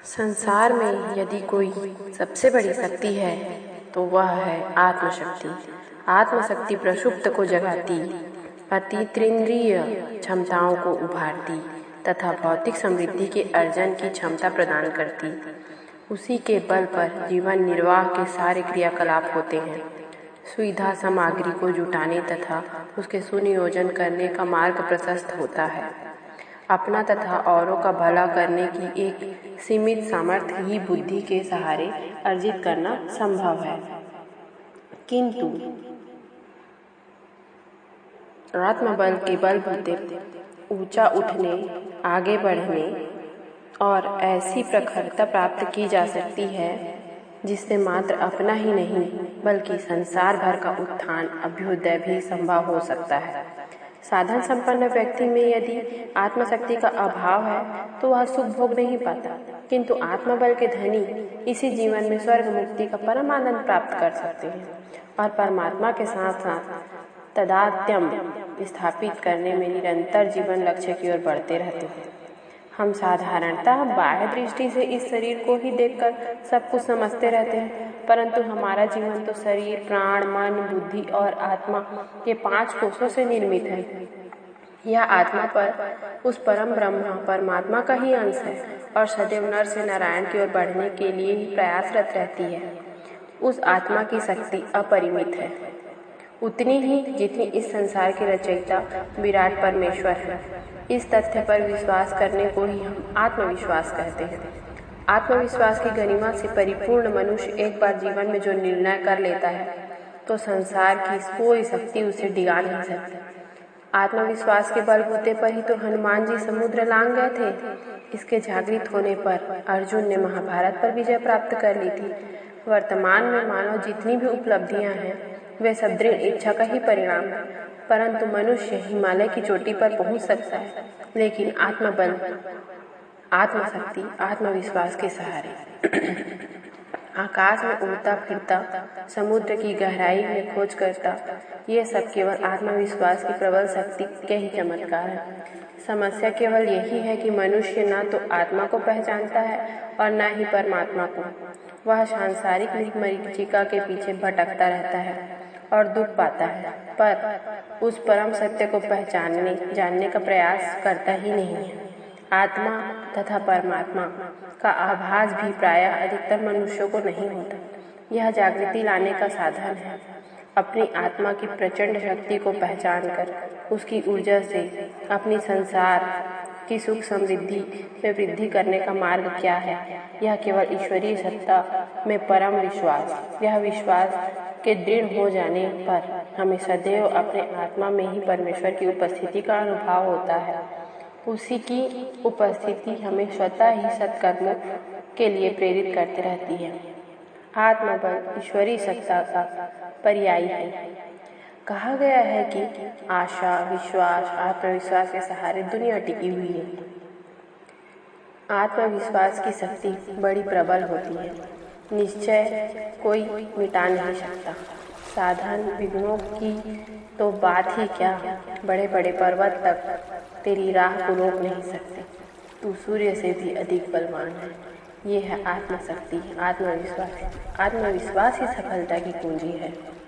संसार में यदि कोई सबसे बड़ी शक्ति है तो वह है आत्मशक्ति। आत्मशक्ति प्रसुप्त को जगाती, अतीन्द्रिय क्षमताओं को उभारती तथा भौतिक समृद्धि के अर्जन की क्षमता प्रदान करती। उसी के बल पर जीवन निर्वाह के सारे क्रियाकलाप होते हैं। सुविधा सामग्री को जुटाने तथा उसके सुनियोजन करने का मार्ग प्रशस्त होता है। अपना तथा औरों का भला करने की एक सीमित सामर्थ्य ही बुद्धि के सहारे अर्जित करना संभव है, किंतु आत्मबल के बलबूते ऊंचा उठने, आगे बढ़ने और ऐसी प्रखरता प्राप्त की जा सकती है जिससे मात्र अपना ही नहीं बल्कि संसार भर का उत्थान, अभ्युदय भी संभव हो सकता है। साधन संपन्न व्यक्ति में यदि आत्मशक्ति का अभाव है तो वह सुख भोग नहीं पाता, किंतु आत्मबल के धनी इसी जीवन में स्वर्ग मुक्ति का परम आनंद प्राप्त कर सकते हैं और परमात्मा के साथ साथ तदात्म्य स्थापित करने में निरंतर जीवन लक्ष्य की ओर बढ़ते रहते हैं। हम साधारणतः बाह्य दृष्टि से इस शरीर को ही देखकर सब कुछ समझते रहते हैं, परंतु हमारा जीवन तो शरीर, प्राण, मन, बुद्धि और आत्मा के 5 कोषों से निर्मित है। यह आत्मा पर उस परम ब्रह्म परमात्मा का ही अंश है और सदैव नर से नारायण की ओर बढ़ने के लिए ही प्रयासरत रहती है। उस आत्मा की शक्ति अपरिमित है, उतनी ही जितनी इस संसार के रचयिता विराट परमेश्वर है। इस तथ्य पर विश्वास करने को ही हम आत्मविश्वास कहते हैं। आत्मविश्वास की गरिमा से परिपूर्ण मनुष्य एक बार जीवन में जो निर्णय कर लेता है तो संसार की कोई शक्ति उसे डिगा नहीं सकती। आत्मविश्वास के बलबूते पर ही तो हनुमान जी समुद्र लांघ गए थे। इसके जागृत होने पर अर्जुन ने महाभारत पर विजय प्राप्त कर ली थी। वर्तमान में मानव जितनी भी उपलब्धियां हैं वे सब दृढ़ इच्छा का ही परिणाम है, परंतु मनुष्य हिमालय की चोटी पर पहुंच सकता है, लेकिन आत्मबल, आत्मशक्ति, आत्मविश्वास के सहारे। आकाश में उड़ता फिरता, समुद्र की गहराई में खोज करता, ये सब केवल आत्मविश्वास की प्रबल शक्ति के ही चमत्कार है। समस्या केवल यही है कि मनुष्य न तो आत्मा को पहचानता है और न ही परमात्मा को। वह सांसारिक मरीचिका के पीछे भटकता रहता है और दुख पाता है, पर उस परम सत्य को पहचानने जानने का प्रयास करता ही नहीं है। आत्मा तथा परमात्मा का आभास भी प्रायः अधिकतर मनुष्यों को नहीं होता। यह जागृति लाने का साधन है। अपनी आत्मा की प्रचंड शक्ति को पहचान कर उसकी ऊर्जा से अपनी संसार की सुख समृद्धि में वृद्धि करने का मार्ग क्या है? यह केवल ईश्वरीय सत्ता में परम विश्वास। यह विश्वास के दृढ़ हो जाने पर हमें सदैव अपने आत्मा में ही परमेश्वर की उपस्थिति का अनुभव होता है। उसी की उपस्थिति हमें स्वतः ही सत्कर्मों के लिए प्रेरित करती रहती है। आत्मबल ईश्वरीय सत्ता का पर्याय है। कहा गया है कि आशा, विश्वास, आत्मविश्वास के सहारे दुनिया टिकी हुई है। आत्मविश्वास की शक्ति बड़ी प्रबल होती है, निश्चय कोई मिटा नहीं सकता। साधन विघ्नों की तो बात ही क्या, बड़े बड़े पर्वत तक तेरी राह को रोक नहीं सकते। तू सूर्य से भी अधिक बलवान है। ये है आत्मशक्ति, आत्मविश्वास। आत्मविश्वास ही सफलता की कुंजी है।